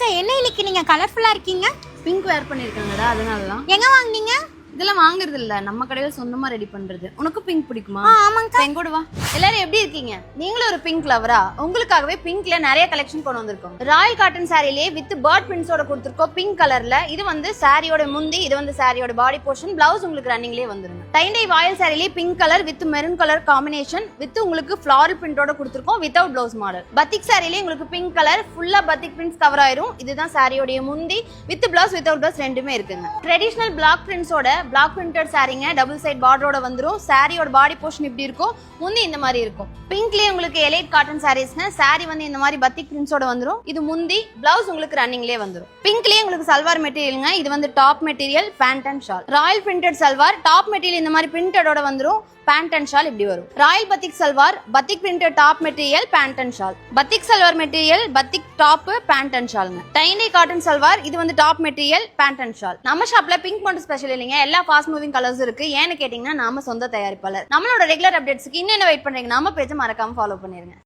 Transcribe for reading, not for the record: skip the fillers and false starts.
அக்கா என்ன இன்னைக்கு நீங்க கலர்ஃபுல்லா இருக்கீங்க? பிங்க் வேர் பண்ணிருக்காங்கடா, அதனால தான். எங்க வாங்குனீங்க? இதெல்லாம் வாங்குறது இல்ல, நம்ம கடையில சொந்தமா ரெடி பண்றது. உனக்கு பிங்க் பிடிக்குமா? ஆமாங்கக்கா. எங்கூட வா. எல்லாரும் எப்படி இருக்கீங்க? நீங்களும் ஒரு பிங்க் லவரா? உங்களுக்காகவே பிங்க்ல நிறைய கலெக்ஷன் கொண்டு வந்திருக்கோம். ராயல் காட்டன் சாரிலேயே வித் பேர்ட் பிரிண்ட்ஸோட கொடுத்திருக்கோம் பிங்க் கலர்ல. இது வந்து சாரியோட முந்தி, இது வந்து சாரியோட பாடி போர்ஷன். பிளவுஸ் உங்களுக்கு ரன்னிங்லேயே வந்துருங்க. டைண்டை ராயல் சாரிலேயே pink colour with maroon colour combination with உங்களுக்கு ஃபிளாரல் பிரிண்டோட கொடுத்திருக்கோம் வித்வுட் பிளவுஸ் மாடல். பத்திக் சாரிலேயே உங்களுக்கு பிங்க் கலர் ஃபுல்லா பத்திக் பிரிண்ட்ஸ் கவர் ஆயிரும். இதுதான் சாரியோட முந்தி வித் பிளவுஸ் வித்வுட் பிளவுஸ் ரெண்டுமே இருக்குங்க. ட்ரெடிஷனல் பிளாக் பிரிண்ட்ஸோட பிளாக் பிரிண்டட் சாரிங்க, டபுள் சைட் பார்டரோட வந்துரும். சாரியோட பாடி போர்ஷன் இப்படி இருக்கும், முந்தி இந்த மாதிரி இருக்கும். பிங்க்லயே உங்களுக்கு எலைட் காட்டன் சாரீஸ்ங்க. சாரி வந்து இந்த மாதிரி பத்திக் பிரிண்ட்ஸோட வந்துரும். இது முந்தி, பிளவுஸ் உங்களுக்கு ரன்னிங்லேயே வந்துரும். பிங்க்லயே உங்களுக்கு சல்வார் மெட்டீரியல்ங்க. இது வந்து top material, pant and shawl. Royal printed salwar, top material இந்த மாதிரி பிரிண்டடோட வந்துரும். பேண்ட் அண்ட் ஷால் இப்படி வரும். Royal batik salwar, batik printed top material, pant and shawl. Batik salwar material, batik top, pant and ஷால்ங்க. டைண்டை காட்டன் சல்வார், இது வந்து top material, pant and shawl. நம்ம ஷாப்ல பிங்க் மட்டும் ஸ்பெஷல் இல்லைங்க, எல்லா ஃபாஸ்ட் மூவிங் கலர்ஸ் இருக்கு. ஏன்னு கேட்டீங்கன்னா நாம சொந்த தயாரிப்பாளர். நம்மளோட ரெகுலர் அப்டேட்ஸ்க்கு இன்னும் வெயிட் பண்றீங்க, நம்ம பேஜை மறக்காம ஃபாலோ பண்ணிருங்க.